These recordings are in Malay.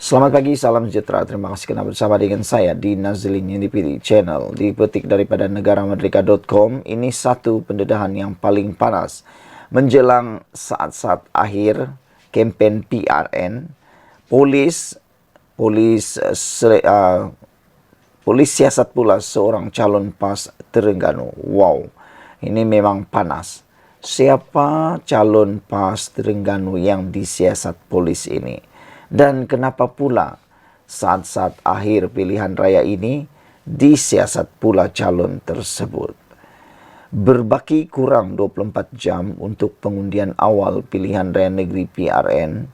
Selamat pagi, salam sejahtera. Terima kasih kerana bersama dengan saya di Nazlin Unity Channel. Dipetik daripada negaramerdeka.com, ini satu pendedahan yang paling panas menjelang saat-saat akhir kempen PRN. Polis siasat pula seorang calon PAS Terengganu. Wow, ini memang panas. Siapa calon PAS Terengganu yang disiasat polis ini? Dan kenapa pula saat-saat akhir pilihan raya ini disiasat pula calon tersebut? Berbaki kurang 24 jam untuk pengundian awal pilihan raya negeri PRN,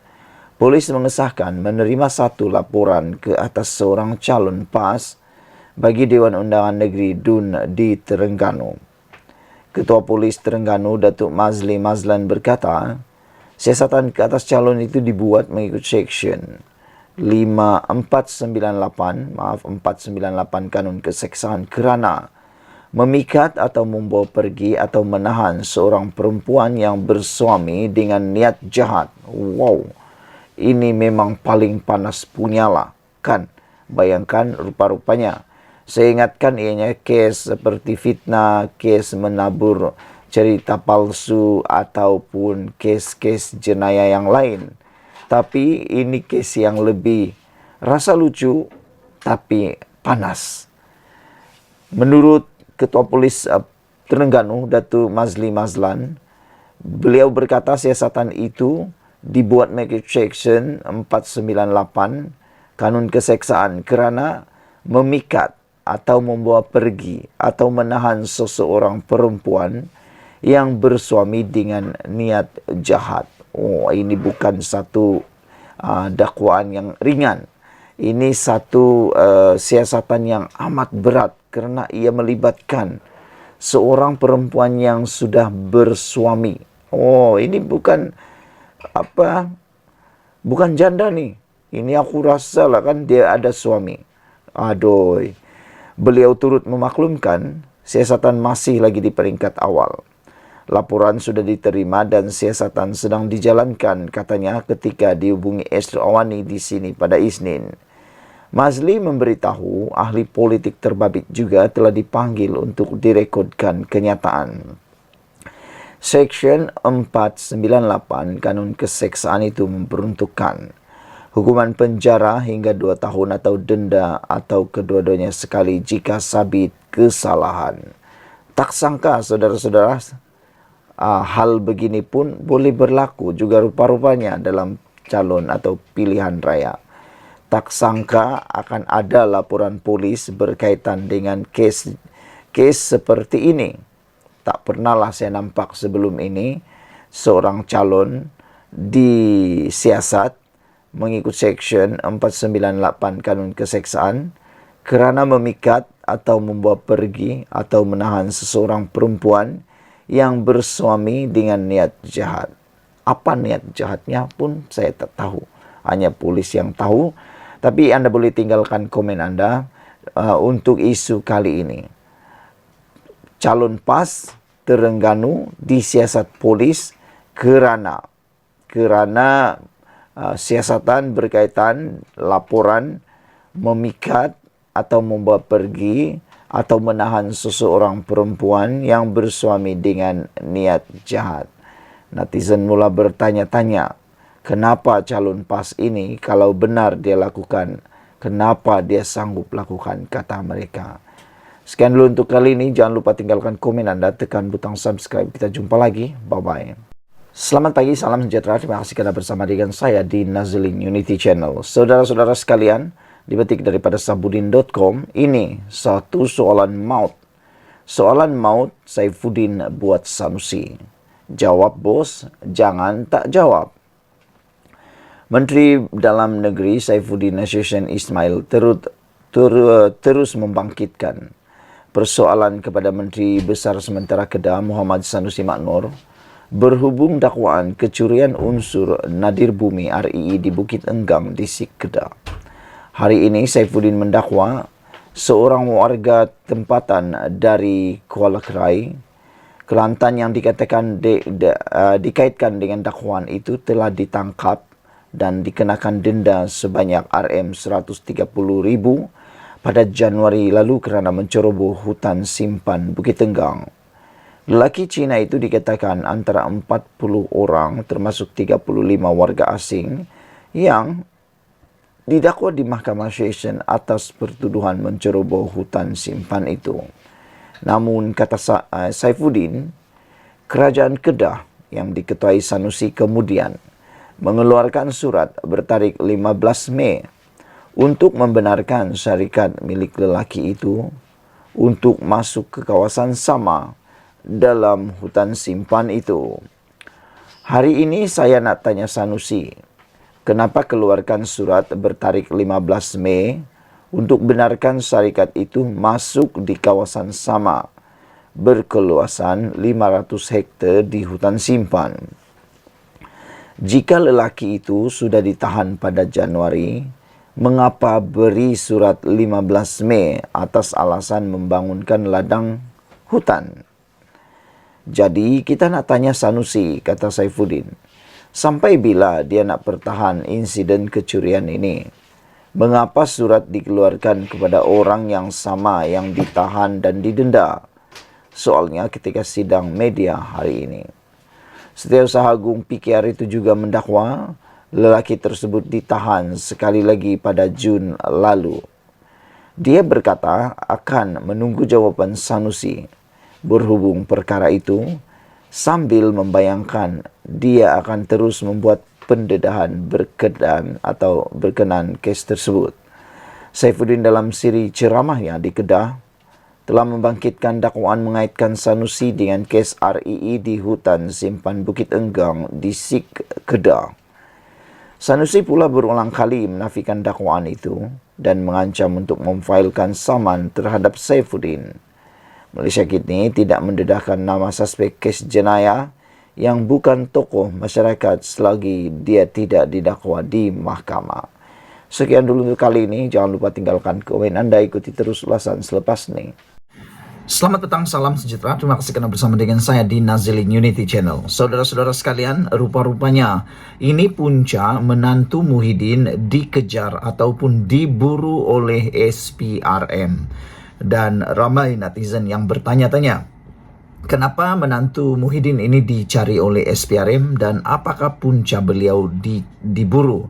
polis mengesahkan menerima satu laporan ke atas seorang calon PAS bagi Dewan Undangan Negeri DUN di Terengganu. Ketua Polis Terengganu, Datuk Mazli Mazlan berkata, siasatan ke atas calon itu dibuat mengikut Seksyen 498 Kanun Keseksaan kerana memikat atau membawa pergi atau menahan seorang perempuan yang bersuami dengan niat jahat. Wow, ini memang paling panas punyalah, kan? Bayangkan rupa-rupanya. Saya ingatkan ianya kes seperti fitnah, kes menabur cerita palsu ataupun kes-kes jenayah yang lain. Tapi ini kes yang lebih rasa lucu tapi panas. Menurut Ketua Polis Terengganu, Datuk Mazli Mazlan, beliau berkata siasatan itu dibuat mengikut Seksyen 498 Kanun Keseksaan kerana memikat atau membawa pergi atau menahan seseorang perempuan yang bersuami dengan niat jahat. Oh, ini bukan satu dakwaan yang ringan. Ini satu siasatan yang amat berat kerana ia melibatkan seorang perempuan yang sudah bersuami. Oh, ini bukan janda nih. Ini aku rasa lah kan dia ada suami. Aduh. Beliau turut memaklumkan siasatan masih lagi di peringkat awal. Laporan sudah diterima dan siasatan sedang dijalankan, katanya ketika dihubungi Esther Awani di sini pada Isnin. Mazli memberitahu ahli politik terbabit juga telah dipanggil untuk direkodkan kenyataan. Seksyen 498 Kanun Keseksaan itu memperuntukkan hukuman penjara hingga 2 tahun atau denda atau kedua-duanya sekali jika sabit kesalahan. Tak sangka saudara-saudara, hal begini pun boleh berlaku juga rupa-rupanya dalam calon atau pilihan raya. Tak sangka akan ada laporan polis berkaitan dengan kes seperti ini. Tak pernahlah saya nampak sebelum ini seorang calon disiasat mengikut Seksyen 498 Kanun Keseksaan kerana memikat atau membawa pergi atau menahan seseorang perempuan yang bersuami dengan niat jahat. Apa niat jahatnya pun saya tak tahu. Hanya polis yang tahu. Tapi anda boleh tinggalkan komen anda untuk isu kali ini. Calon PAS Terengganu disiasat polis kerana siasatan berkaitan laporan memikat atau membawa pergi atau menahan seseorang perempuan yang bersuami dengan niat jahat. Netizen mula bertanya-tanya, kenapa calon PAS ini kalau benar dia lakukan, kenapa dia sanggup lakukan, kata mereka. Sekian dulu untuk kali ini. Jangan lupa tinggalkan komen anda, tekan butang subscribe. Kita jumpa lagi. Bye-bye. Selamat pagi, salam sejahtera. Terima kasih kerana bersama dengan saya di Nazlin Unity Channel. Saudara-saudara sekalian, dipetik daripada sabudin.com, ini satu soalan maut. Soalan maut Saifuddin buat Sanusi. Jawab bos, jangan tak jawab. Menteri Dalam Negeri Saifuddin Nasution Ismail terus membangkitkan persoalan kepada Menteri Besar Sementara Kedah Muhammad Sanusi Maknor berhubung dakwaan kecurian unsur nadir bumi RII di Bukit Enggang, Distrik Kedah. Hari ini Saifuddin mendakwa seorang warga tempatan dari Kuala Krai, Kelantan yang dikatakan dikaitkan dengan dakwaan itu telah ditangkap dan dikenakan denda sebanyak Rm130.000 pada Januari lalu kerana menceroboh hutan simpan Bukit Tenggang. Lelaki Cina itu dikatakan antara 40 orang termasuk 35 warga asing yang didakwa di Mahkamah Session atas pertuduhan menceroboh hutan simpan itu. Namun, kata Saifuddin, Kerajaan Kedah yang diketuai Sanusi kemudian mengeluarkan surat bertarikh 15 Mei untuk membenarkan syarikat milik lelaki itu untuk masuk ke kawasan sama dalam hutan simpan itu. Hari ini saya nak tanya Sanusi, kenapa keluarkan surat bertarikh 15 Mei untuk benarkan syarikat itu masuk di kawasan sama berkeluasan 500 hektar di hutan simpan? Jika lelaki itu sudah ditahan pada Januari, mengapa beri surat 15 Mei atas alasan membangunkan ladang hutan? Jadi kita nak tanya Sanusi, kata Saifuddin, sampai bila dia nak pertahan insiden kecurian ini? Mengapa surat dikeluarkan kepada orang yang sama yang ditahan dan didenda? Soalnya ketika sidang media hari ini. Setiausaha Agung PKR itu juga mendakwa lelaki tersebut ditahan sekali lagi pada Jun lalu. Dia berkata akan menunggu jawapan Sanusi berhubung perkara itu sambil membayangkan dia akan terus membuat pendedahan berkenan kes tersebut. Saifuddin dalam siri ceramahnya di Kedah telah membangkitkan dakwaan mengaitkan Sanusi dengan kes RII di hutan simpan Bukit Enggang di Sik Kedah. Sanusi pula berulang kali menafikan dakwaan itu dan mengancam untuk memfailkan saman terhadap Saifuddin. Malaysia kini tidak mendedahkan nama suspek kes jenayah yang bukan tokoh masyarakat selagi dia tidak didakwa di mahkamah. Sekian dulu untuk kali ini. Jangan lupa tinggalkan komen anda, ikuti terus ulasan selepas ini. Selamat petang, salam sejahtera. Terima kasih kerana bersama dengan saya di Nazilin Unity Channel. Saudara-saudara sekalian, rupa-rupanya ini punca menantu Muhyiddin dikejar ataupun diburu oleh SPRM. Dan ramai netizen yang bertanya-tanya, kenapa menantu Muhyiddin ini dicari oleh SPRM dan apakah punca beliau diburu?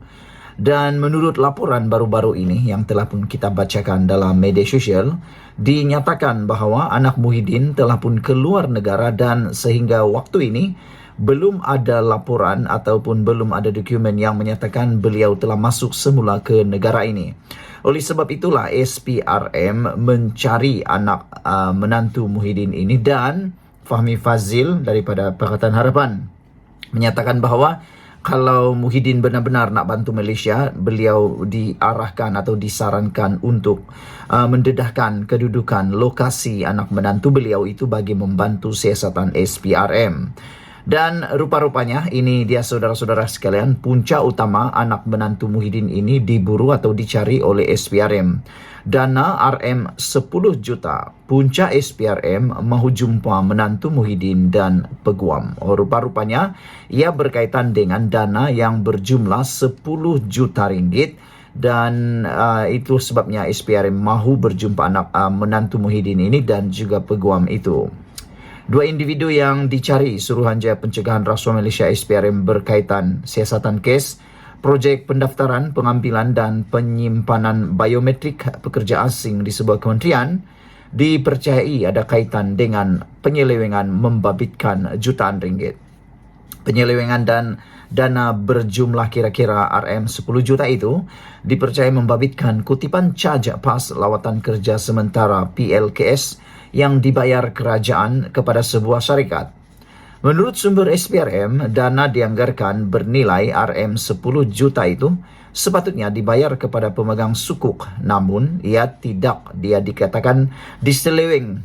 Dan menurut laporan baru-baru ini yang telah pun kita bacakan dalam media sosial, dinyatakan bahawa anak Muhyiddin telah pun keluar negara dan sehingga waktu ini belum ada laporan ataupun belum ada dokumen yang menyatakan beliau telah masuk semula ke negara ini. Oleh sebab itulah SPRM mencari anak menantu Muhyiddin ini, dan Fahmi Fazil daripada Pakatan Harapan menyatakan bahawa kalau Muhyiddin benar-benar nak bantu Malaysia, beliau diarahkan atau disarankan untuk mendedahkan kedudukan lokasi anak menantu beliau itu bagi membantu siasatan SPRM. Dan rupa-rupanya ini dia saudara-saudara sekalian, punca utama anak menantu Muhyiddin ini diburu atau dicari oleh SPRM. Dana RM 10 juta. Punca SPRM mahu jumpa menantu Muhyiddin dan peguam. Rupa-rupanya ia berkaitan dengan dana yang berjumlah 10 juta ringgit. Dan itu sebabnya SPRM mahu berjumpa anak menantu Muhyiddin ini dan juga peguam itu. Dua individu yang dicari Suruhanjaya Pencegahan Rasuah Malaysia SPRM berkaitan siasatan kes, projek pendaftaran, pengambilan dan penyimpanan biometrik pekerja asing di sebuah kementerian dipercayai ada kaitan dengan penyelewengan membabitkan jutaan ringgit. Penyelewengan dan dana berjumlah kira-kira RM 10 juta itu dipercayai membabitkan kutipan caj pas lawatan kerja sementara PLKS yang dibayar kerajaan kepada sebuah syarikat. Menurut sumber SPRM, dana dianggarkan bernilai RM 10 juta itu sepatutnya dibayar kepada pemegang sukuk, namun dia dikatakan diseleweng.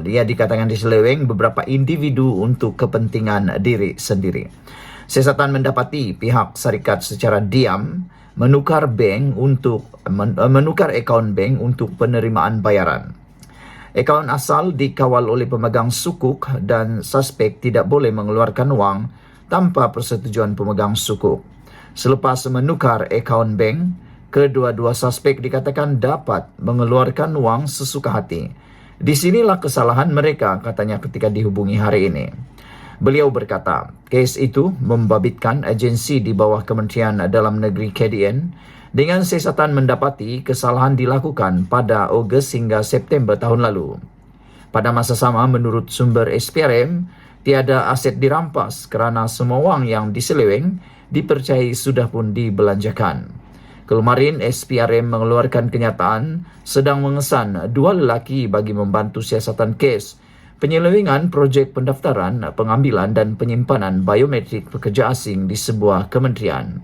Dia dikatakan diseleweng beberapa individu untuk kepentingan diri sendiri. Siasatan mendapati pihak syarikat secara diam menukar akaun bank untuk penerimaan bayaran. Akaun asal dikawal oleh pemegang sukuk dan suspek tidak boleh mengeluarkan wang tanpa persetujuan pemegang sukuk. Selepas menukar akaun bank, kedua-dua suspek dikatakan dapat mengeluarkan wang sesuka hati. Disinilah kesalahan mereka, katanya ketika dihubungi hari ini. Beliau berkata, kes itu membabitkan agensi di bawah Kementerian Dalam Negeri KDN dengan siasatan mendapati kesalahan dilakukan pada Ogos hingga September tahun lalu. Pada masa sama, menurut sumber SPRM, tiada aset dirampas kerana semua wang yang diseleweng dipercayai sudah pun dibelanjakan. Kemarin, SPRM mengeluarkan kenyataan sedang mengesan dua lelaki bagi membantu siasatan kes penyelewengan projek pendaftaran, pengambilan dan penyimpanan biometrik pekerja asing di sebuah kementerian.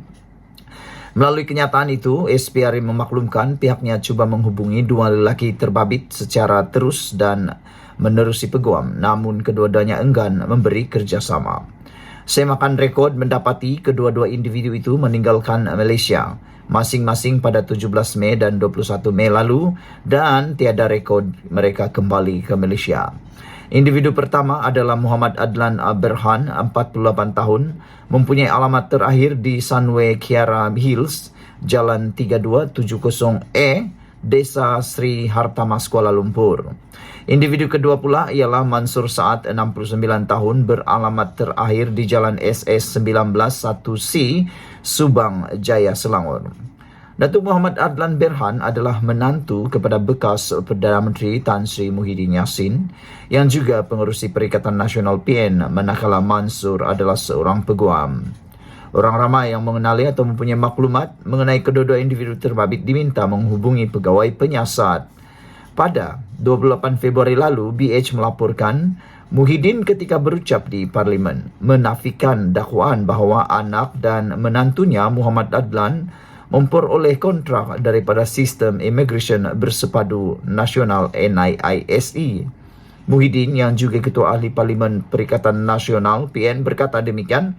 Melalui kenyataan itu, SPRM memaklumkan pihaknya cuba menghubungi dua lelaki terbabit secara terus dan menerusi peguam, namun kedua-duanya enggan memberi kerjasama. Semakan rekod mendapati kedua-dua individu itu meninggalkan Malaysia, masing-masing pada 17 Mei dan 21 Mei lalu, dan tiada rekod mereka kembali ke Malaysia. Individu pertama adalah Muhammad Adlan Berhan, 48 tahun, mempunyai alamat terakhir di Sunway Kiara Hills, Jalan 3270E, Desa Sri Hartamas, Kuala Lumpur. Individu kedua pula ialah Mansur Saad, 69 tahun, beralamat terakhir di Jalan SS 191C, Subang Jaya, Selangor. Datuk Muhammad Adlan Berhan adalah menantu kepada bekas Perdana Menteri Tan Sri Muhyiddin Yassin yang juga pengerusi Perikatan Nasional PN, manakala Mansur adalah seorang peguam. Orang ramai yang mengenali atau mempunyai maklumat mengenai kedua-dua individu terbabit diminta menghubungi pegawai penyiasat. Pada 28 Februari lalu, BH melaporkan Muhyiddin ketika berucap di Parlimen menafikan dakwaan bahawa anak dan menantunya Muhammad Adlan memperoleh kontrak daripada Sistem Immigration Bersepadu Nasional NIISE. Muhyiddin yang juga Ketua Ahli Parlimen Perikatan Nasional PN berkata demikian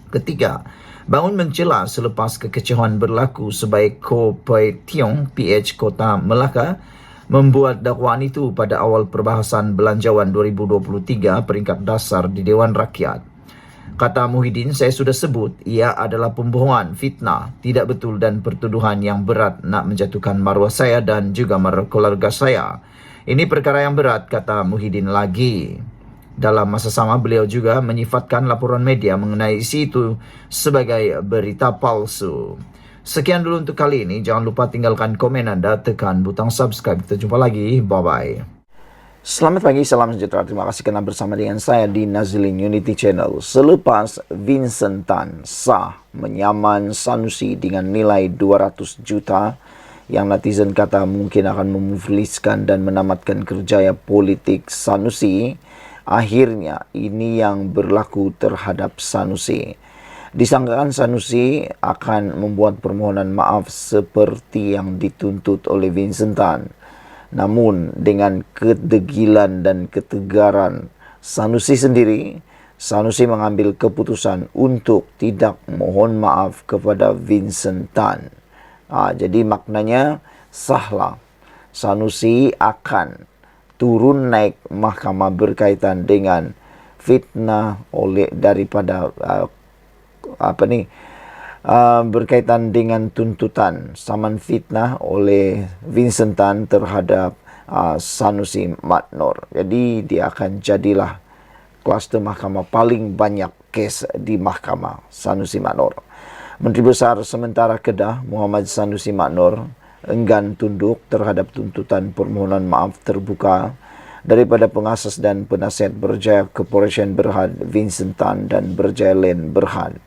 ketika bangun mencela selepas kekecewaan berlaku sebaik Ko Pei Tiong PH Kota Melaka membuat dakwaan itu pada awal perbahasan Belanjawan 2023 peringkat dasar di Dewan Rakyat. Kata Muhyiddin, saya sudah sebut ia adalah pembohongan, fitnah, tidak betul dan pertuduhan yang berat nak menjatuhkan maruah saya dan juga maruah keluarga saya. Ini perkara yang berat, kata Muhyiddin lagi. Dalam masa sama, beliau juga menyifatkan laporan media mengenai isi itu sebagai berita palsu. Sekian dulu untuk kali ini. Jangan lupa tinggalkan komen Anda, tekan butang subscribe. Kita jumpa lagi. Bye-bye. Selamat pagi, salam sejahtera. Terima kasih kerana bersama dengan saya di Nazilin Unity Channel. Selepas Vincent Tan sah menyaman Sanusi dengan nilai 200 juta yang netizen kata mungkin akan memufliskan dan menamatkan kerjaya politik Sanusi, akhirnya ini yang berlaku terhadap Sanusi. Disangkakan Sanusi akan membuat permohonan maaf seperti yang dituntut oleh Vincent Tan. Namun dengan kedegilan dan ketegaran Sanusi sendiri, Sanusi mengambil keputusan untuk tidak mohon maaf kepada Vincent Tan. Jadi maknanya sahlah. Sanusi akan turun naik mahkamah berkaitan dengan fitnah daripada berkaitan dengan tuntutan saman fitnah oleh Vincent Tan terhadap Sanusi Matnor. Jadi dia akan jadilah kluster mahkamah paling banyak kes di mahkamah, Sanusi Matnor. Menteri Besar sementara Kedah Muhammad Sanusi Matnor enggan tunduk terhadap tuntutan permohonan maaf terbuka daripada pengasas dan penasihat Berjaya Corporation Berhad Vincent Tan dan Berjaya Land Berhad.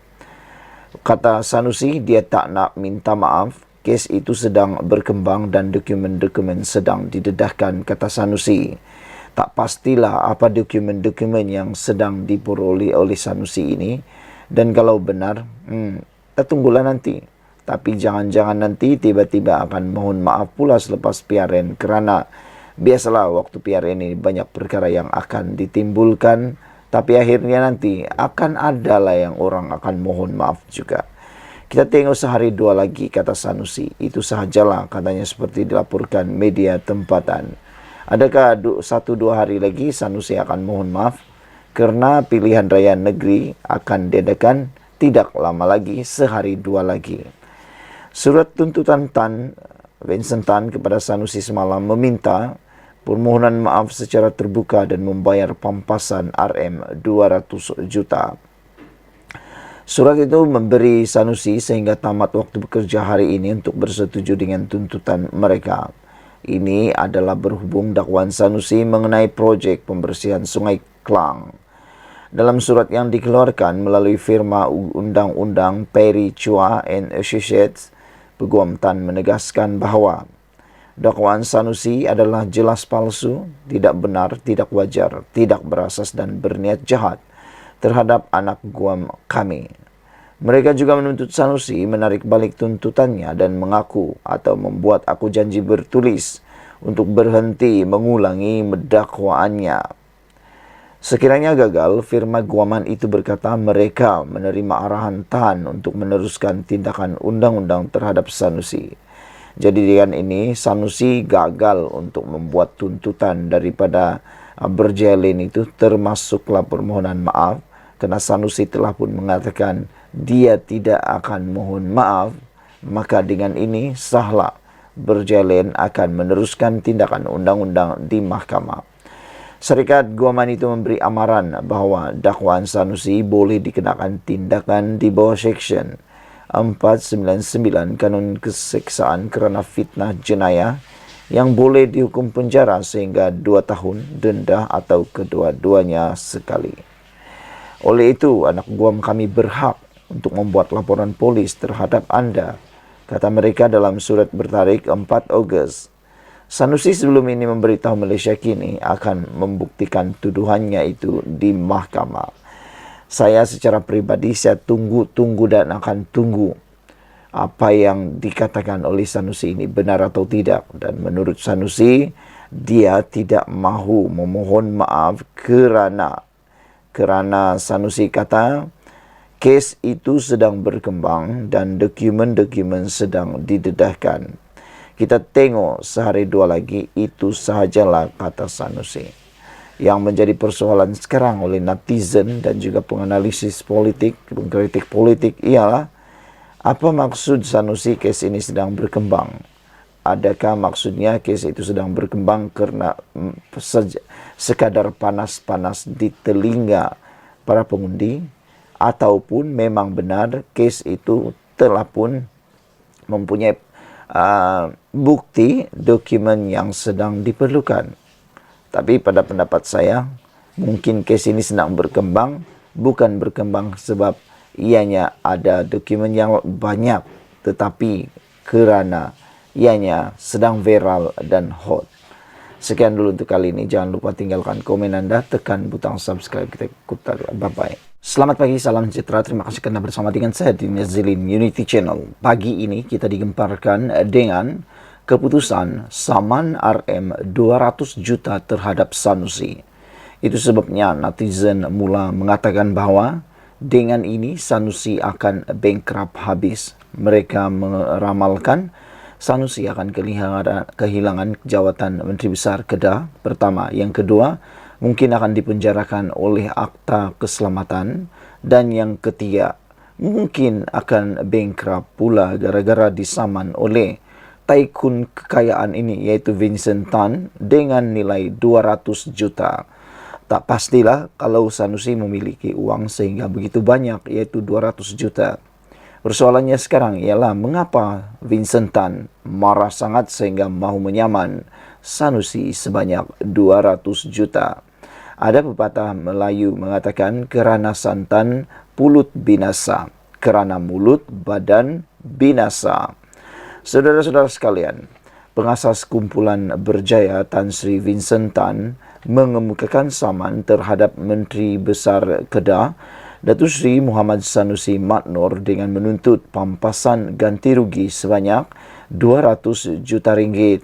Kata Sanusi, dia tak nak minta maaf. Kes itu sedang berkembang dan dokumen-dokumen sedang didedahkan, kata Sanusi. Tak pastilah apa dokumen-dokumen yang sedang diperoleh oleh Sanusi ini. Dan kalau benar, kita tunggulah nanti. Tapi jangan-jangan nanti tiba-tiba akan mohon maaf pula selepas PRN. Kerana biasalah waktu PRN ini banyak perkara yang akan ditimbulkan. Tapi akhirnya nanti akan ada lah yang orang akan mohon maaf juga. Kita tengok sehari dua lagi, kata Sanusi. Itu sahajalah, katanya seperti dilaporkan media tempatan. Adakah 1-2 hari lagi Sanusi akan mohon maaf? Kerana pilihan raya negeri akan diadakan tidak lama lagi, sehari dua lagi. Surat tuntutan Vincent Tan kepada Sanusi semalam meminta permohonan maaf secara terbuka dan membayar pampasan Rm200 juta. Surat itu memberi Sanusi sehingga tamat waktu bekerja hari ini untuk bersetuju dengan tuntutan mereka. Ini adalah berhubung dakwaan Sanusi mengenai proyek pembersihan Sungai Klang. Dalam surat yang dikeluarkan melalui firma Undang-Undang Perry Chua and Associates, Peguam Tan menegaskan bahawa dakwaan Sanusi adalah jelas palsu, tidak benar, tidak wajar, tidak berasas dan berniat jahat terhadap anak guam kami. Mereka juga menuntut Sanusi menarik balik tuntutannya dan mengaku atau membuat aku janji bertulis untuk berhenti mengulangi dakwaannya. Sekiranya gagal, firma guaman itu berkata mereka menerima arahan Tan untuk meneruskan tindakan undang-undang terhadap Sanusi. Jadi dengan ini Sanusi gagal untuk membuat tuntutan daripada Berjalin itu, termasuklah permohonan maaf, karena Sanusi telah pun mengatakan dia tidak akan mohon maaf. Maka dengan ini sahlah Berjalin akan meneruskan tindakan undang-undang di mahkamah. Serikat Guaman itu memberi amaran bahawa dakwaan Sanusi boleh dikenakan tindakan di bawah Seksyen 499 Kanun Keseksaan kerana fitnah jenayah yang boleh dihukum penjara sehingga 2 tahun, denda atau kedua-duanya sekali. Oleh itu, anak guam kami berhak untuk membuat laporan polis terhadap anda, kata mereka dalam surat bertarik 4 Ogos. Sanusi sebelum ini memberitahu Malaysia kini akan membuktikan tuduhannya itu di mahkamah. Saya secara pribadi saya tunggu dan akan tunggu apa yang dikatakan oleh Sanusi ini benar atau tidak. Dan menurut Sanusi, dia tidak mahu memohon maaf kerana Sanusi kata kes itu sedang berkembang dan dokumen-dokumen sedang didedahkan. Kita tengok sehari dua lagi, itu sahajalah, kata Sanusi. Yang menjadi persoalan sekarang oleh netizen dan juga penganalisis politik, pengkritik politik ialah apa maksud Sanusi kes ini sedang berkembang? Adakah maksudnya kes itu sedang berkembang kerana sekadar panas-panas di telinga para pengundi, ataupun memang benar kes itu telah pun mempunyai bukti dokumen yang sedang diperlukan? Tapi pada pendapat saya, mungkin kes ini sedang berkembang, bukan berkembang sebab ianya ada dokumen yang banyak, tetapi kerana ianya sedang viral dan hot. Sekian dulu untuk kali ini. Jangan lupa tinggalkan komen anda, tekan butang subscribe. Kita kutar. Bye-bye. Selamat pagi, salam sejahtera. Terima kasih kerana bersama dengan saya di Nazilin Unity Channel. Pagi ini kita digemparkan dengan keputusan saman Rm200 juta terhadap Sanusi. Itu sebabnya netizen mula mengatakan bahawa dengan ini Sanusi akan bankrupt habis. Mereka meramalkan Sanusi akan kehilangan jawatan Menteri Besar Kedah pertama. Yang kedua, mungkin akan dipenjarakan oleh Akta Keselamatan. Dan yang ketiga, mungkin akan bankrupt pula gara-gara disaman oleh tycoon kekayaan ini, iaitu Vincent Tan dengan nilai 200 juta. Tak pastilah kalau Sanusi memiliki uang sehingga begitu banyak, iaitu 200 juta. Persoalannya sekarang ialah mengapa Vincent Tan marah sangat sehingga mahu menyaman Sanusi sebanyak 200 juta. Ada pepatah Melayu mengatakan kerana santan pulut binasa, kerana mulut badan binasa. Saudara-saudara sekalian, pengasas kumpulan berjaya Tan Sri Vincent Tan mengemukakan saman terhadap Menteri Besar Kedah Datuk Seri Muhammad Sanusi Maknor dengan menuntut pampasan ganti rugi sebanyak 200 juta ringgit.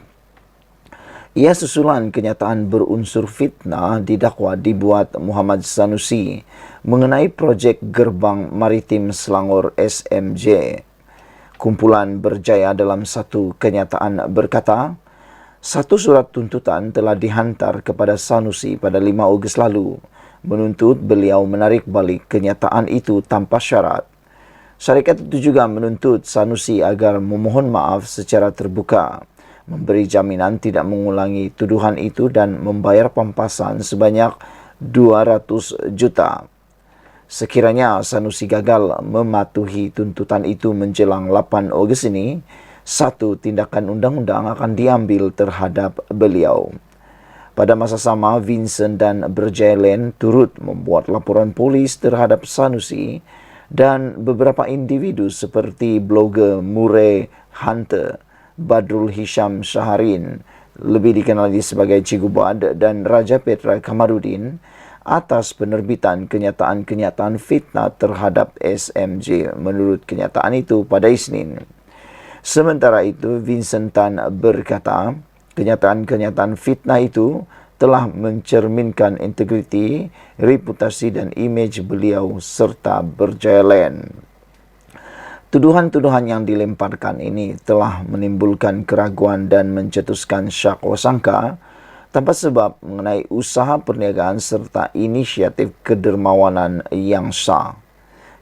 Ia susulan kenyataan berunsur fitnah didakwa dibuat Muhammad Sanusi mengenai projek Gerbang Maritim Selangor SMJ. Kumpulan berjaya dalam satu kenyataan berkata, satu surat tuntutan telah dihantar kepada Sanusi pada 5 Ogos lalu, menuntut beliau menarik balik kenyataan itu tanpa syarat. Syarikat itu juga menuntut Sanusi agar memohon maaf secara terbuka, memberi jaminan tidak mengulangi tuduhan itu dan membayar pampasan sebanyak 200 juta. Sekiranya Sanusi gagal mematuhi tuntutan itu menjelang 8 Ogos ini, satu tindakan undang-undang akan diambil terhadap beliau. Pada masa sama, Vincent dan Berjelen turut membuat laporan polis terhadap Sanusi dan beberapa individu seperti blogger Murray Hunter, Badrul Hisham Shaharin, lebih dikenal sebagai Cikgu Bad, dan Raja Petra Kamarudin atas penerbitan kenyataan-kenyataan fitnah terhadap SMJ menurut kenyataan itu pada Isnin. Sementara itu, Vincent Tan berkata, kenyataan-kenyataan fitnah itu telah mencerminkan integriti, reputasi dan imej beliau serta Berjelen. Tuduhan-tuduhan yang dilemparkan ini telah menimbulkan keraguan dan mencetuskan syak sangka tanpa sebab mengenai usaha perniagaan serta inisiatif kedermawanan yang sah.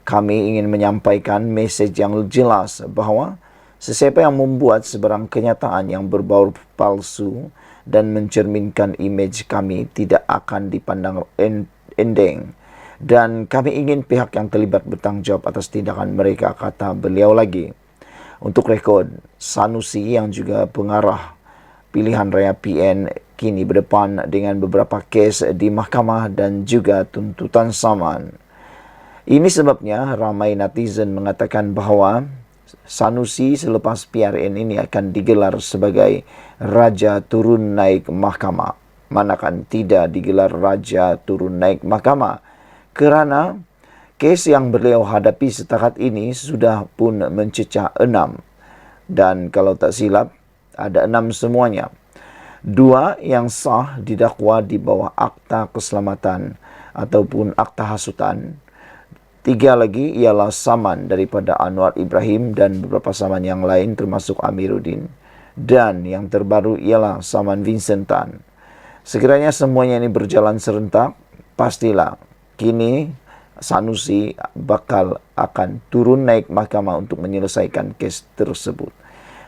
Kami ingin menyampaikan mesej yang jelas bahawa sesiapa yang membuat sebarang kenyataan yang berbau palsu dan mencerminkan imej kami tidak akan dipandang endeng. Dan kami ingin pihak yang terlibat bertanggungjawab atas tindakan mereka, kata beliau lagi. Untuk rekod, Sanusi yang juga pengarah pilihan raya PN kini berdepan dengan beberapa kes di mahkamah dan juga tuntutan saman. Ini sebabnya ramai netizen mengatakan bahawa Sanusi selepas PRN ini akan digelar sebagai Raja Turun Naik Mahkamah. Manakan tidak digelar Raja Turun Naik Mahkamah kerana kes yang beliau hadapi setakat ini sudah pun mencecah 6. Dan kalau tak silap, ada 6 semuanya. 2 yang sah didakwa di bawah akta keselamatan ataupun akta hasutan. 3 lagi ialah saman daripada Anwar Ibrahim dan beberapa saman yang lain termasuk Amiruddin. Dan yang terbaru ialah saman Vincent Tan. Sekiranya semuanya ini berjalan serentak, pastilah kini Sanusi akan turun naik mahkamah untuk menyelesaikan kes tersebut.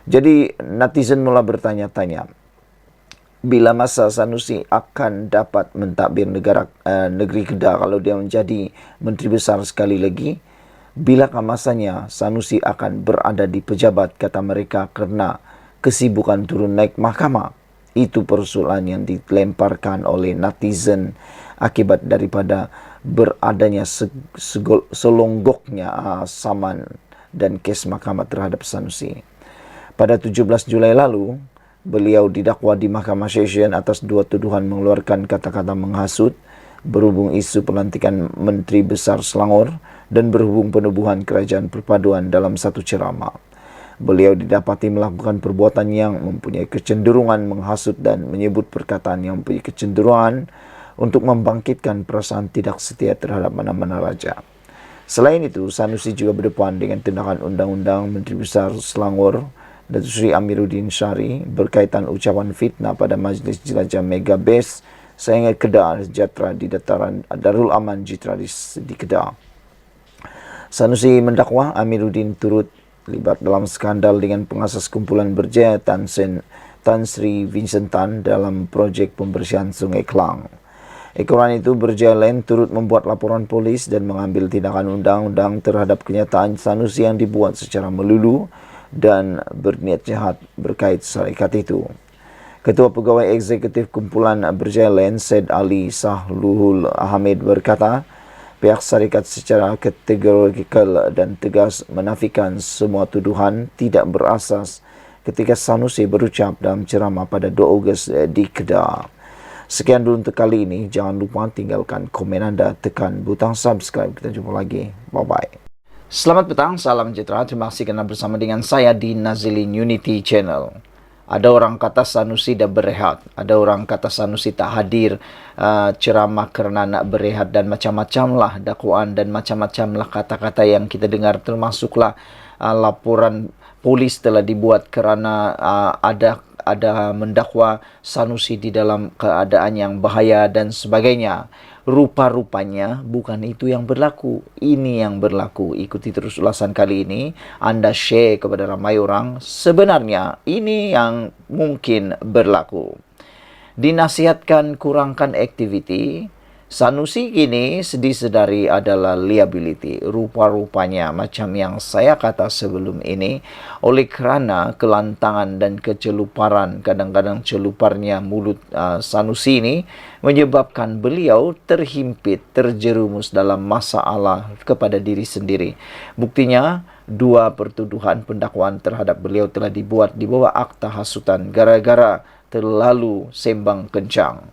Jadi netizen mula bertanya-tanya, bila masa Sanusi akan dapat mentadbir negeri Kedah kalau dia menjadi Menteri Besar sekali lagi? Bilakah masanya Sanusi akan berada di pejabat, kata mereka, kerana kesibukan turun naik mahkamah? Itu persoalan yang dilemparkan oleh netizen akibat daripada beradanya selonggoknya saman dan kes mahkamah terhadap Sanusi. Pada 17 Julai lalu, beliau didakwa di Mahkamah Session atas 2 tuduhan mengeluarkan kata-kata menghasut berhubung isu pelantikan Menteri Besar Selangor dan berhubung penubuhan kerajaan perpaduan dalam satu ceramah. Beliau didapati melakukan perbuatan yang mempunyai kecenderungan menghasut dan menyebut perkataan yang mempunyai kecenderungan untuk membangkitkan perasaan tidak setia terhadap mana-mana raja. Selain itu, Sanusi juga berdepan dengan tindakan undang-undang Menteri Besar Selangor Datuk Seri Amiruddin Syari berkaitan ucapan fitnah pada Majlis Jelajah Mega Base sehingga Kedah Sejahtera di dataran Darul Aman Jitra di Kedah. Sanusi mendakwa Amiruddin turut terlibat dalam skandal dengan pengasas kumpulan berjaya Tan Sri Vincent Tan dalam projek pembersihan Sungai Klang. Ekoran itu Berjelen turut membuat laporan polis dan mengambil tindakan undang-undang terhadap kenyataan Sanusi yang dibuat secara melulu dan berniat jahat berkait syarikat itu. Ketua Pegawai Eksekutif Kumpulan Berjelen, Said Ali Sahluhul Ahmed berkata, pihak syarikat secara kategorikal dan tegas menafikan semua tuduhan tidak berasas ketika Sanusi berucap dalam ceramah pada 2 Ogos di Kedah. Sekian dulu untuk kali ini. Jangan lupa tinggalkan komen anda, tekan butang subscribe. Kita jumpa lagi. Bye-bye. Selamat petang, salam sejahtera. Terima kasih kerana bersama dengan saya di Nazilin Unity Channel. Ada orang kata Sanusi dah berehat. Ada orang kata Sanusi tak hadir ceramah kerana nak berehat dan macam-macam lah dakwaan dan macam-macam lah kata-kata yang kita dengar. Termasuklah laporan polis telah dibuat kerana ada ada mendakwa Sanusi di dalam keadaan yang bahaya dan sebagainya. Rupa-rupanya bukan itu yang berlaku. Ini yang berlaku. Ikuti terus ulasan kali ini. Anda share kepada ramai orang. Sebenarnya ini yang mungkin berlaku. Dinasihatkan kurangkan aktiviti. Sanusi kini disedari adalah liability. Rupa-rupanya macam yang saya kata sebelum ini, oleh kerana kelantangan dan keceluparan, kadang-kadang celuparnya mulut Sanusi ini, menyebabkan beliau terhimpit, terjerumus dalam masalah kepada diri sendiri. Buktinya, 2 pertuduhan pendakwaan terhadap beliau telah dibuat di bawah akta hasutan gara-gara terlalu sembang kencang.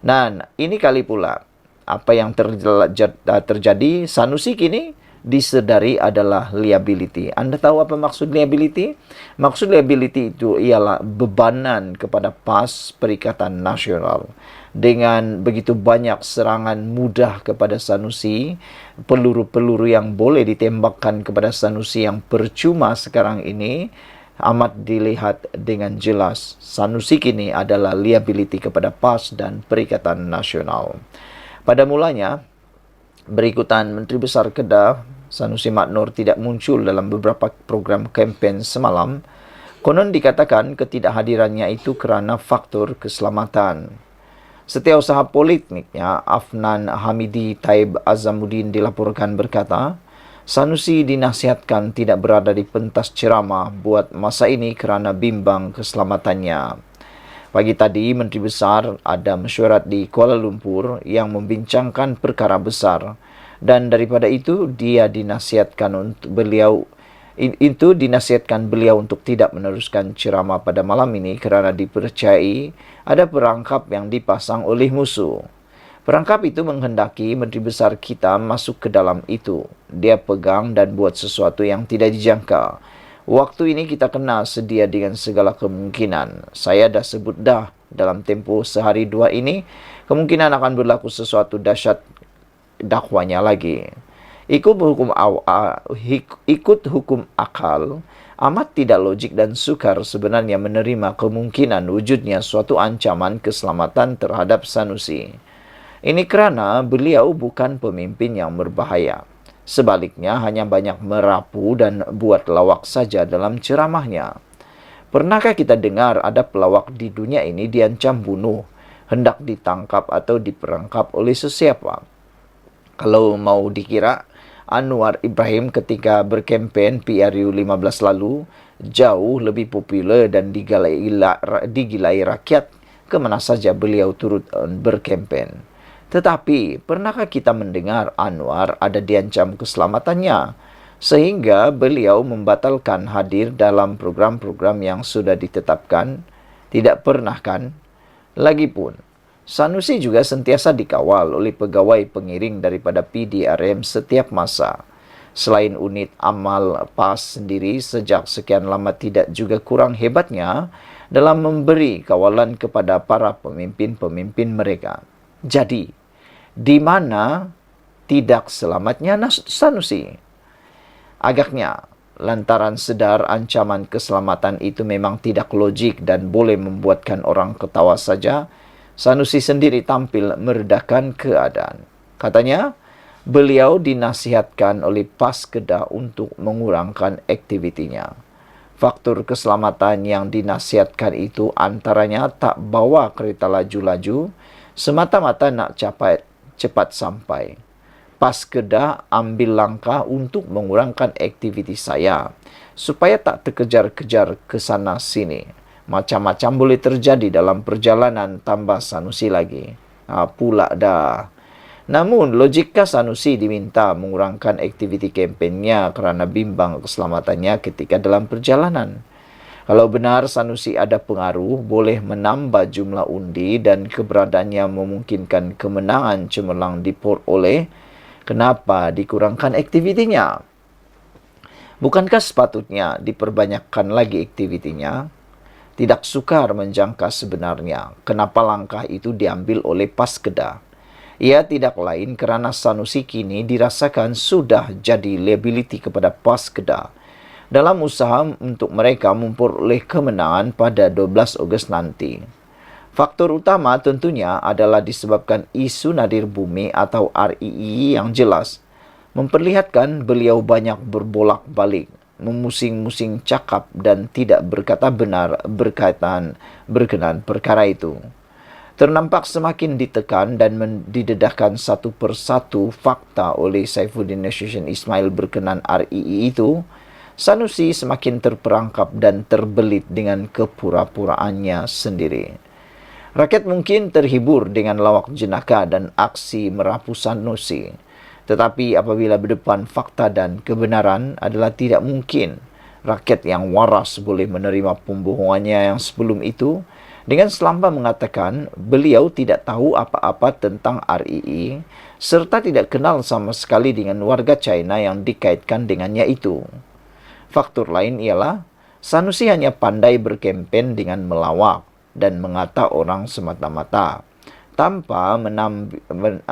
Dan ini kali pula apa yang terjadi, Sanusi kini disedari adalah liability. Anda tahu apa maksud liability? Maksud liability itu ialah bebanan kepada PAS Perikatan Nasional. Dengan begitu banyak serangan mudah kepada Sanusi, peluru-peluru yang boleh ditembakkan kepada Sanusi yang percuma sekarang ini, amat dilihat dengan jelas Sanusi kini adalah liability kepada PAS dan Perikatan Nasional. Pada mulanya, berikutan Menteri Besar Kedah Sanusi Mat Noor tidak muncul dalam beberapa program kempen semalam. Konon dikatakan ketidakhadirannya itu kerana faktor keselamatan. Setiausaha politiknya Afnan Hamidi Taib Azamuddin dilaporkan berkata, Sanusi dinasihatkan tidak berada di pentas ceramah buat masa ini kerana bimbang keselamatannya. Pagi tadi, Menteri Besar ada mesyuarat di Kuala Lumpur yang membincangkan perkara besar. Dan daripada itu, dinasihatkan beliau untuk tidak meneruskan ceramah pada malam ini kerana dipercayai ada perangkap yang dipasang oleh musuh. Perangkap itu menghendaki Menteri Besar kita masuk ke dalam itu. Dia pegang dan buat sesuatu yang tidak dijangka. Waktu ini kita kena sedia dengan segala kemungkinan. Saya dah sebut dah dalam tempoh sehari 2 ini, kemungkinan akan berlaku sesuatu dahsyat dakwanya lagi. Ikut hukum akal, amat tidak logik dan sukar sebenarnya menerima kemungkinan wujudnya suatu ancaman keselamatan terhadap Sanusi. Ini kerana beliau bukan pemimpin yang berbahaya. Sebaliknya, hanya banyak merapu dan buat lawak saja dalam ceramahnya. Pernahkah kita dengar ada pelawak di dunia ini diancam bunuh, hendak ditangkap atau diperangkap oleh sesiapa? Kalau mau dikira, Anwar Ibrahim ketika berkempen PRU 15 lalu jauh lebih popular dan digilai rakyat kemana saja beliau turut berkempen. Tetapi, pernahkah kita mendengar Anwar ada diancam keselamatannya, sehingga beliau membatalkan hadir dalam program-program yang sudah ditetapkan? Tidak pernah kan? Lagipun, Sanusi juga sentiasa dikawal oleh pegawai pengiring daripada PDRM setiap masa. Selain unit amal PAS sendiri sejak sekian lama tidak juga kurang hebatnya dalam memberi kawalan kepada para pemimpin-pemimpin mereka. Jadi, di mana tidak selamatnya Sanusi? Agaknya, lantaran sedar ancaman keselamatan itu memang tidak logik dan boleh membuatkan orang ketawa saja, Sanusi sendiri tampil meredakan keadaan. Katanya, beliau dinasihatkan oleh PAS Kedah untuk mengurangkan aktivitinya. Faktor keselamatan yang dinasihatkan itu antaranya tak bawa kereta laju-laju, semata-mata nak cepat sampai. PAS Kedah ambil langkah untuk mengurangkan aktiviti saya supaya tak terkejar-kejar ke sana sini. Macam-macam boleh terjadi dalam perjalanan, tambah Sanusi lagi. Pula dah. Namun, logika Sanusi diminta mengurangkan aktiviti kempennya kerana bimbang keselamatannya ketika dalam perjalanan. Kalau benar Sanusi ada pengaruh, boleh menambah jumlah undi dan keberadaannya memungkinkan kemenangan cemerlang diperoleh, kenapa dikurangkan aktivitinya? Bukankah sepatutnya diperbanyakkan lagi aktivitinya? Tidak sukar menjangka sebenarnya kenapa langkah itu diambil oleh PAS Kedah. Ia tidak lain kerana Sanusi kini dirasakan sudah jadi liability kepada PAS Kedah. dalam usaha untuk mereka memperoleh kemenangan pada 12 Ogos nanti. Faktor utama tentunya adalah disebabkan isu nadir bumi atau REE yang jelas memperlihatkan beliau banyak berbolak-balik, memusing-musing cakap dan tidak berkata benar berkenaan perkara itu. Ternampak semakin ditekan dan didedahkan satu persatu fakta oleh Saifuddin Nasution Ismail berkenaan REE itu, Sanusi semakin terperangkap dan terbelit dengan kepura-puraannya sendiri. Rakyat mungkin terhibur dengan lawak jenaka dan aksi merapu Sanusi. Tetapi apabila berdepan fakta dan kebenaran adalah tidak mungkin rakyat yang waras boleh menerima pembohongannya yang sebelum itu dengan selamba mengatakan beliau tidak tahu apa-apa tentang REE serta tidak kenal sama sekali dengan warga China yang dikaitkan dengannya itu. Faktor lain ialah Sanusi hanya pandai berkempen dengan melawak dan mengata orang semata-mata tanpa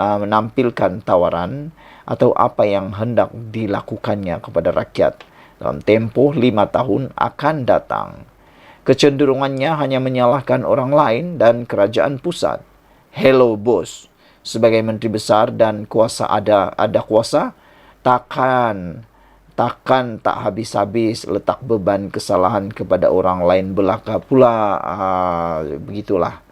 menampilkan tawaran atau apa yang hendak dilakukannya kepada rakyat dalam tempoh 5 tahun akan datang. Kecenderungannya hanya menyalahkan orang lain dan kerajaan pusat. Hello bos, sebagai menteri besar dan kuasa ada kuasa, takkan tak habis-habis letak beban kesalahan kepada orang lain belaka pula. Begitulah.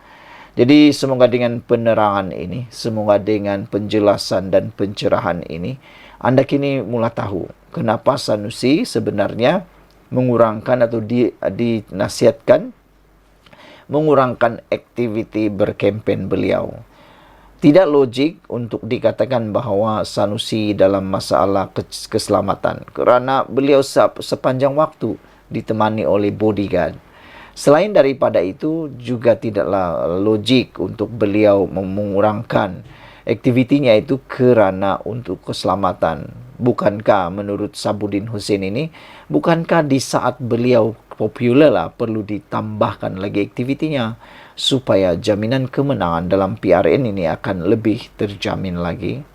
Jadi semoga dengan penerangan ini, semoga dengan penjelasan dan pencerahan ini, Anda kini mula tahu kenapa Sanusi sebenarnya mengurangkan atau dinasihatkan mengurangkan aktiviti berkempen beliau. Tidak logik untuk dikatakan bahawa Sanusi dalam masalah keselamatan kerana beliau sepanjang waktu ditemani oleh bodyguard. Selain daripada itu, juga tidaklah logik untuk beliau mengurangkan aktivitinya itu kerana untuk keselamatan. Bukankah menurut Sabuddin Hussein ini, bukankah di saat beliau popular lah perlu ditambahkan lagi aktivitinya supaya jaminan kemenangan dalam PRN ini akan lebih terjamin lagi?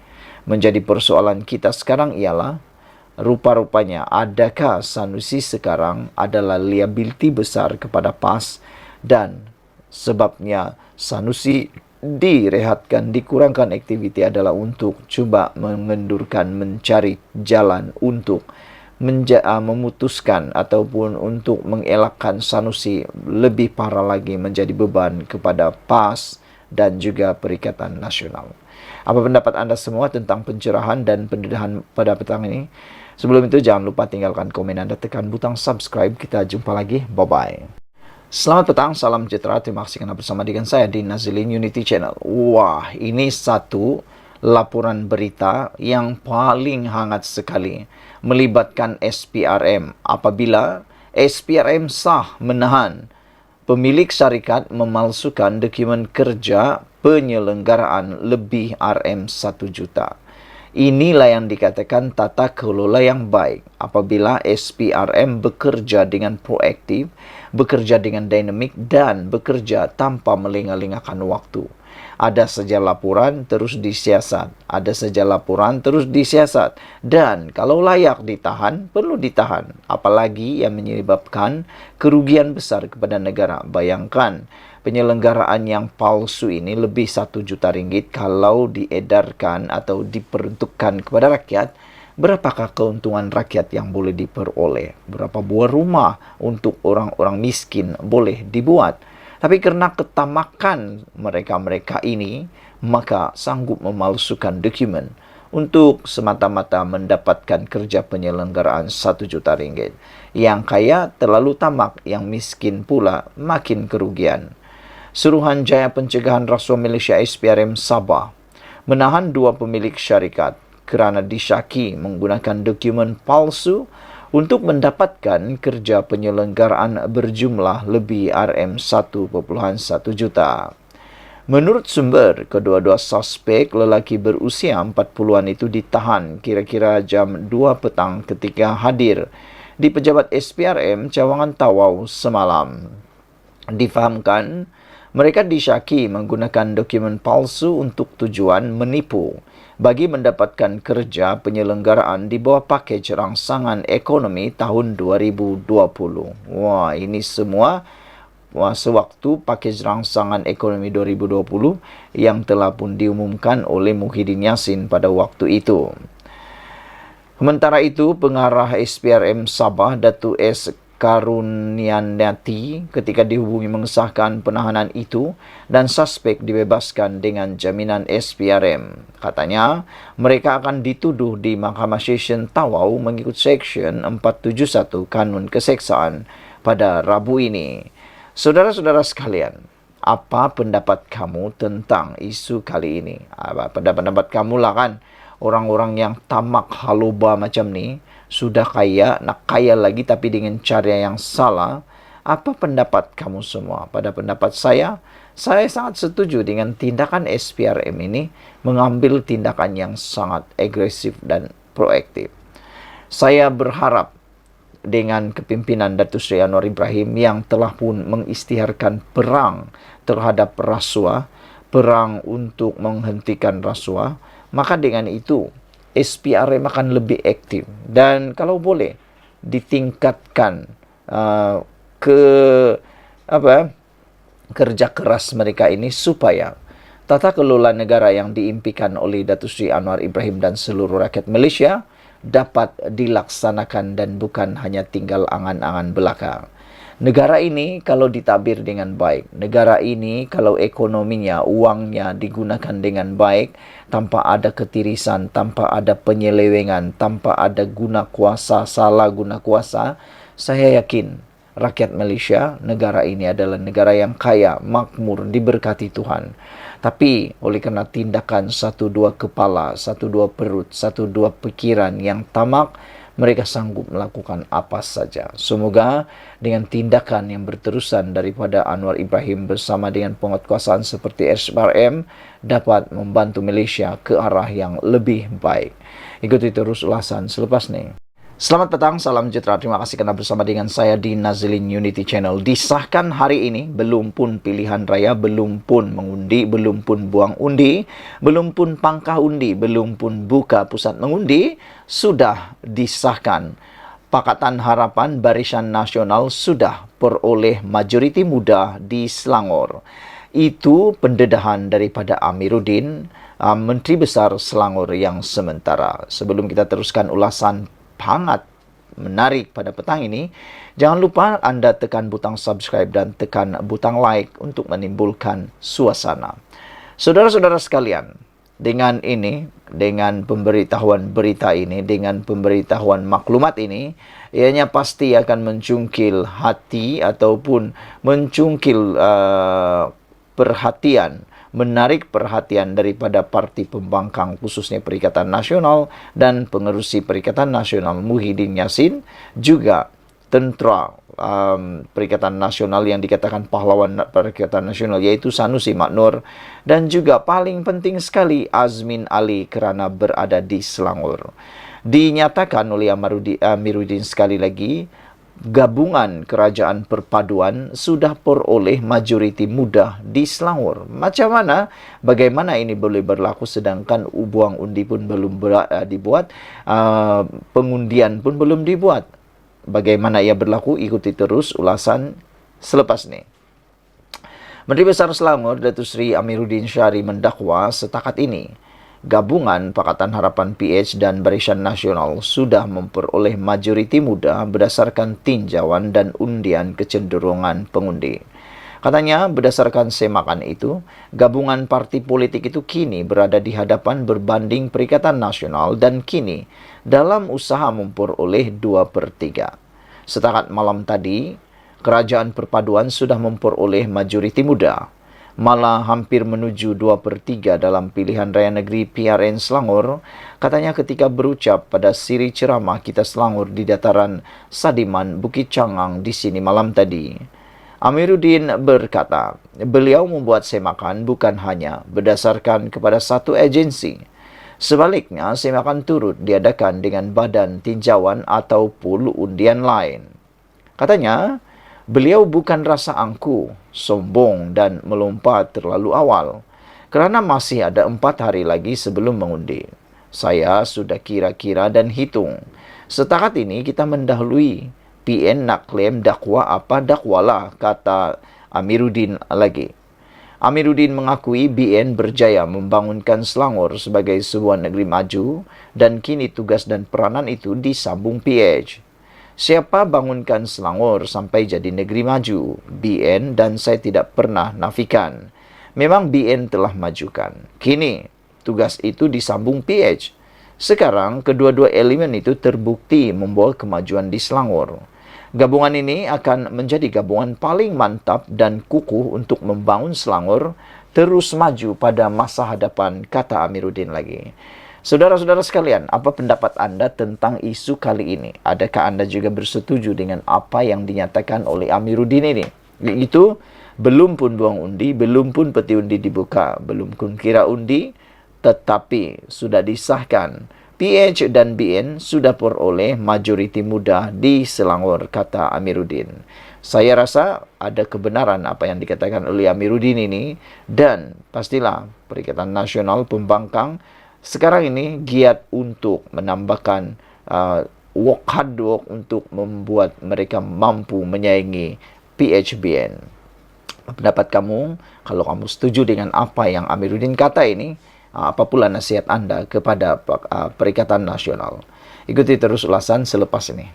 Menjadi persoalan kita sekarang ialah rupa-rupanya adakah Sanusi sekarang adalah liability besar kepada PAS dan sebabnya Sanusi direhatkan, dikurangkan aktiviti adalah untuk cuba mencari jalan untuk memutuskan ataupun untuk mengelakkan Sanusi lebih parah lagi menjadi beban kepada PAS dan juga Perikatan Nasional. Apa pendapat anda semua tentang pencerahan dan pendedahan pada petang ini? Sebelum itu jangan lupa tinggalkan komen anda, tekan butang subscribe. Kita jumpa lagi. Bye-bye. Selamat petang, salam sejahtera. Terima kasih karena bersama dengan saya di Nazilin Unity Channel. Wah, ini satu laporan berita yang paling hangat sekali melibatkan SPRM. Apabila SPRM sah menahan pemilik syarikat memalsukan dokumen kerja penyelenggaraan lebih RM1 juta. Inilah yang dikatakan tata kelola yang baik apabila SPRM bekerja dengan proaktif, bekerja dengan dinamik dan bekerja tanpa melengah-lengahkan waktu. Ada saja laporan terus disiasat, ada saja laporan terus disiasat, dan kalau layak ditahan, perlu ditahan. Apalagi yang menyebabkan kerugian besar kepada negara. Bayangkan, penyelenggaraan yang palsu ini lebih 1 juta ringgit kalau diedarkan atau diperuntukkan kepada rakyat. Berapakah keuntungan rakyat yang boleh diperoleh? Berapa buah rumah untuk orang-orang miskin boleh dibuat? Tapi kerana ketamakan mereka-mereka ini, maka sanggup memalsukan dokumen untuk semata-mata mendapatkan kerja penyelenggaraan 1 juta ringgit. Yang kaya terlalu tamak, yang miskin pula makin kerugian. Suruhanjaya Pencegahan Rasuah Malaysia SPRM Sabah menahan 2 pemilik syarikat kerana disyaki menggunakan dokumen palsu untuk mendapatkan kerja penyelenggaraan berjumlah lebih RM1.1 juta. Menurut sumber, kedua-dua suspek lelaki berusia 40-an itu ditahan kira-kira jam 2 petang ketika hadir di pejabat SPRM Cawangan Tawau semalam. Difahamkan Mereka disyaki menggunakan dokumen palsu untuk tujuan menipu bagi mendapatkan kerja penyelenggaraan di bawah pakej rangsangan ekonomi tahun 2020. Wah, ini semua sewaktu pakej rangsangan ekonomi 2020 yang telah pun diumumkan oleh Muhyiddin Yassin pada waktu itu. Sementara itu, pengarah SPRM Sabah, Datu S. Karunianati ketika dihubungi mengesahkan penahanan itu dan suspek dibebaskan dengan jaminan SPRM. Katanya, mereka akan dituduh di Mahkamah Session Tawau mengikut Seksyen 471 Kanun Keseksaan pada Rabu ini. Saudara-saudara sekalian, apa pendapat kamu tentang isu kali ini? Pendapat kamu lah kan, orang-orang yang tamak haluba macam ni, sudah kaya, nak kaya lagi tapi dengan cara yang salah. Apa pendapat kamu semua? Pada pendapat saya sangat setuju dengan tindakan SPRM ini mengambil tindakan yang sangat agresif dan proaktif. Saya berharap dengan kepimpinan Datuk Seri Anwar Ibrahim yang telah pun mengisytiharkan perang terhadap rasuah, perang untuk menghentikan rasuah, maka dengan itu SPRM akan lebih aktif dan kalau boleh ditingkatkan kerja keras mereka ini supaya tata kelola negara yang diimpikan oleh Datuk Seri Anwar Ibrahim dan seluruh rakyat Malaysia dapat dilaksanakan dan bukan hanya tinggal angan-angan belaka. Negara ini kalau ditabir dengan baik, negara ini kalau ekonominya, uangnya digunakan dengan baik, tanpa ada ketirisan, tanpa ada penyelewengan, tanpa ada guna kuasa, salah guna kuasa, saya yakin rakyat Malaysia, negara ini adalah negara yang kaya, makmur, diberkati Tuhan. Tapi oleh kerana tindakan satu dua kepala, satu dua perut, satu dua pikiran yang tamak, mereka sanggup melakukan apa saja. Semoga dengan tindakan yang berterusan daripada Anwar Ibrahim bersama dengan penguatkuasaan seperti SPRM dapat membantu Malaysia ke arah yang lebih baik. Ikuti terus ulasan selepas ini. Selamat petang, salam sejahtera. Terima kasih kerana bersama dengan saya di Nazilin Unity Channel. Disahkan hari ini, belum pun pilihan raya, belum pun mengundi, belum pun buang undi, belum pun pangkah undi, belum pun buka pusat mengundi, sudah disahkan. Pakatan Harapan Barisan Nasional sudah peroleh majoriti muda di Selangor. Itu pendedahan daripada Amiruddin, Menteri Besar Selangor yang sementara. Sebelum kita teruskan ulasan hangat menarik pada petang ini, jangan lupa anda tekan butang subscribe dan tekan butang like untuk menimbulkan suasana. Saudara-saudara sekalian, dengan ini, dengan pemberitahuan berita ini, dengan pemberitahuan maklumat ini, ianya pasti akan mencungkil hati ataupun mencungkil perhatian, menarik perhatian daripada parti pembangkang khususnya Perikatan Nasional dan pengerusi Perikatan Nasional Muhyiddin Yassin, juga tentera Perikatan Nasional yang dikatakan pahlawan Perikatan Nasional yaitu Sanusi Maknur, dan juga paling penting sekali Azmin Ali kerana berada di Selangor. Dinyatakan oleh Amiruddin sekali lagi, gabungan kerajaan perpaduan sudah peroleh majoriti muda di Selangor. Macam mana? Bagaimana ini boleh berlaku sedangkan buang undi pun belum dibuat, pengundian pun belum dibuat. Bagaimana ia berlaku? Ikuti terus ulasan selepas ini. Menteri Besar Selangor, Datuk Seri Amiruddin Syari mendakwa setakat ini Gabungan Pakatan Harapan PH dan Barisan Nasional sudah memperoleh majoriti muda berdasarkan tinjauan dan undian kecenderungan pengundi. Katanya, berdasarkan semakan itu, gabungan parti politik itu kini berada di hadapan berbanding Perikatan Nasional dan kini dalam usaha memperoleh 2/3. Setakat malam tadi, Kerajaan Perpaduan sudah memperoleh majoriti muda, malah hampir menuju 2/3 dalam pilihan raya negeri PRN Selangor. Katanya ketika berucap pada siri ceramah Kita Selangor di dataran Sadiman, Bukit Cangang di sini malam tadi. Amiruddin berkata, beliau membuat semakan bukan hanya berdasarkan kepada satu agensi. Sebaliknya, semakan turut diadakan dengan badan tinjauan atau pool undian lain. Katanya, Beliau bukan rasa angku, sombong dan melompat terlalu awal. Kerana masih ada 4 hari lagi sebelum mengundi. Saya sudah kira-kira dan hitung. Setakat ini kita mendahului. PN nak klaim dakwa apa dakwalah, kata Amiruddin lagi. Amiruddin mengakui BN berjaya membangunkan Selangor sebagai sebuah negeri maju dan kini tugas dan peranan itu disambung PH. Siapa bangunkan Selangor sampai jadi negeri maju? BN, dan saya tidak pernah nafikan. Memang BN telah majukan. Kini, tugas itu disambung PH. Sekarang, kedua-dua elemen itu terbukti membawa kemajuan di Selangor. Gabungan ini akan menjadi gabungan paling mantap dan kukuh untuk membangun Selangor terus maju pada masa hadapan, kata Amiruddin lagi. Saudara-saudara sekalian, apa pendapat anda tentang isu kali ini? Adakah anda juga bersetuju dengan apa yang dinyatakan oleh Amiruddin ini? Itu belum pun buang undi, belum pun peti undi dibuka, belum pun kira undi, tetapi sudah disahkan. PH dan BN sudah peroleh majoriti muda di Selangor, kata Amiruddin. Saya rasa ada kebenaran apa yang dikatakan oleh Amiruddin ini, dan pastilah Perikatan Nasional Pembangkang sekarang ini giat untuk menambahkan work hard work untuk membuat mereka mampu menyaingi PHBN. Pendapat kamu, kalau kamu setuju dengan apa yang Amiruddin kata ini, apa pula nasihat anda kepada Perikatan Nasional? Ikuti terus ulasan selepas ini.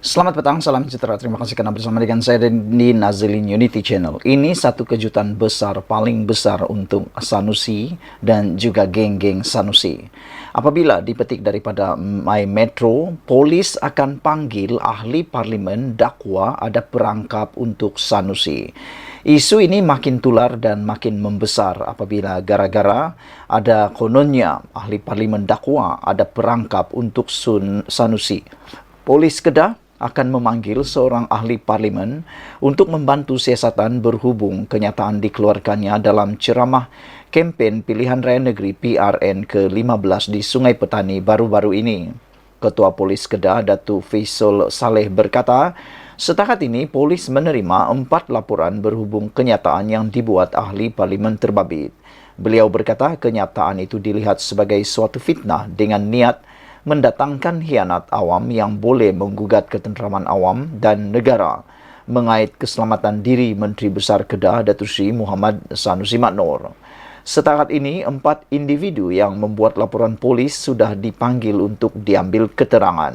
Selamat petang, salam sejahtera. Terima kasih karena bersama dengan saya di Nazilin Unity Channel. Ini satu kejutan besar, paling besar untuk Sanusi dan juga geng-geng Sanusi. Apabila dipetik daripada My Metro, polis akan panggil ahli parlimen dakwa ada perangkap untuk Sanusi. Isu ini makin tular dan makin membesar apabila gara-gara ada kononnya ahli parlimen dakwa ada perangkap untuk Sanusi. Polis Kedah akan memanggil seorang ahli parlimen untuk membantu siasatan berhubung kenyataan dikeluarkannya dalam ceramah kempen pilihan raya negeri PRN ke-15 di Sungai Petani baru-baru ini. Ketua Polis Kedah, Datuk Faisal Saleh berkata, setakat ini polis menerima 4 laporan berhubung kenyataan yang dibuat ahli parlimen terbabit. Beliau berkata kenyataan itu dilihat sebagai suatu fitnah dengan niat mendatangkan hianat awam yang boleh menggugat ketenteraman awam dan negara mengait keselamatan diri Menteri Besar Kedah Datuk Seri Muhammad Sanusi Maknor. Setakat ini, 4 individu yang membuat laporan polis sudah dipanggil untuk diambil keterangan.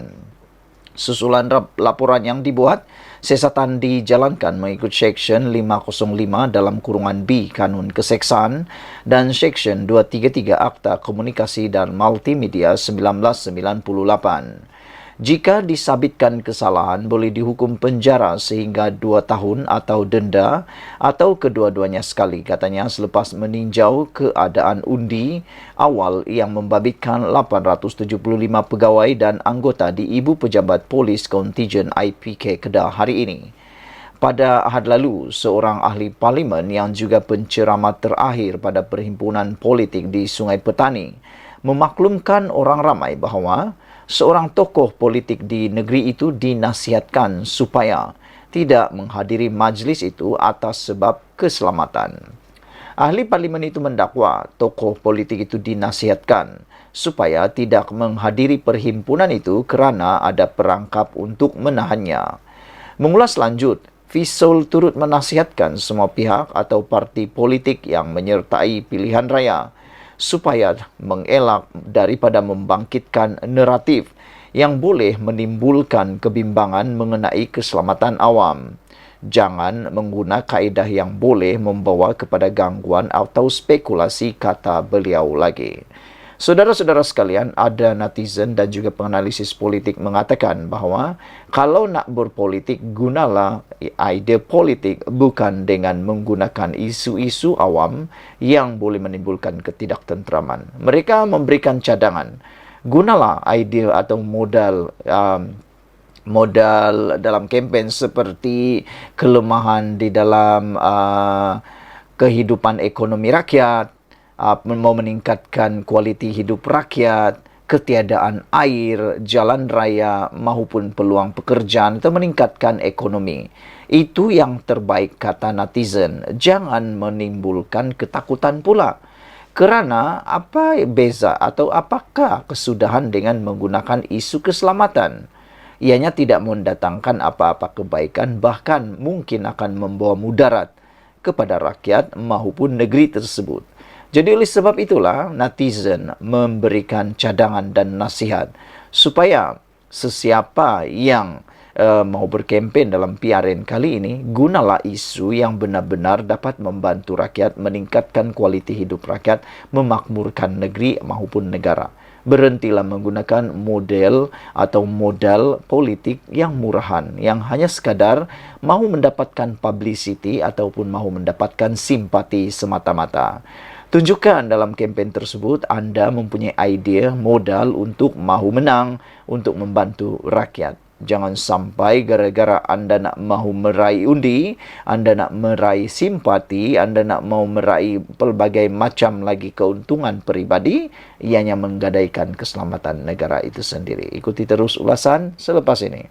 Susulan laporan yang dibuat, siasatan dijalankan mengikut Seksyen 505 dalam kurungan B Kanun Keseksaan dan Seksyen 233 Akta Komunikasi dan Multimedia 1998. Jika disabitkan kesalahan, boleh dihukum penjara sehingga 2 tahun atau denda atau kedua-duanya sekali, katanya selepas meninjau keadaan undi awal yang membabitkan 875 pegawai dan anggota di Ibu Pejabat Polis Kontijen IPK Kedah hari ini. Pada Ahad lalu, seorang ahli parlimen yang juga penceramah terakhir pada perhimpunan politik di Sungai Petani memaklumkan orang ramai bahawa seorang tokoh politik di negeri itu dinasihatkan supaya tidak menghadiri majlis itu atas sebab keselamatan. Ahli parlimen itu mendakwa tokoh politik itu dinasihatkan supaya tidak menghadiri perhimpunan itu kerana ada perangkap untuk menahannya. Mengulas lanjut, Faisal turut menasihatkan semua pihak atau parti politik yang menyertai pilihan raya supaya mengelak daripada membangkitkan naratif yang boleh menimbulkan kebimbangan mengenai keselamatan awam. Jangan mengguna kaedah yang boleh membawa kepada gangguan atau spekulasi, kata beliau lagi. Saudara-saudara sekalian, ada netizen dan juga penganalisis politik mengatakan bahawa kalau nak berpolitik, gunalah ide politik bukan dengan menggunakan isu-isu awam yang boleh menimbulkan ketidaktenteraman. Mereka memberikan cadangan. Gunalah ide atau modal dalam kempen seperti kelemahan di dalam kehidupan ekonomi rakyat, mau meningkatkan kualiti hidup rakyat, ketiadaan air, jalan raya maupun peluang pekerjaan atau meningkatkan ekonomi. Itu yang terbaik, kata netizen. Jangan menimbulkan ketakutan pula. Kerana apa beza atau apakah kesudahan dengan menggunakan isu keselamatan? Ianya tidak mendatangkan apa-apa kebaikan, bahkan mungkin akan membawa mudarat kepada rakyat maupun negeri tersebut. Jadi oleh sebab itulah netizen memberikan cadangan dan nasihat supaya sesiapa yang mau berkempen dalam PRN kali ini, gunalah isu yang benar-benar dapat membantu rakyat, meningkatkan kualiti hidup rakyat, memakmurkan negeri maupun negara. Berhentilah menggunakan model atau modal politik yang murahan, yang hanya sekadar mahu mendapatkan publicity ataupun mahu mendapatkan simpati semata-mata. Tunjukkan dalam kempen tersebut Anda mempunyai idea, modal untuk mahu menang, untuk membantu rakyat. Jangan sampai gara-gara Anda nak mahu meraih undi, Anda nak meraih simpati, Anda nak mahu meraih pelbagai macam lagi keuntungan peribadi, ianya menggadaikan keselamatan negara itu sendiri. Ikuti terus ulasan selepas ini.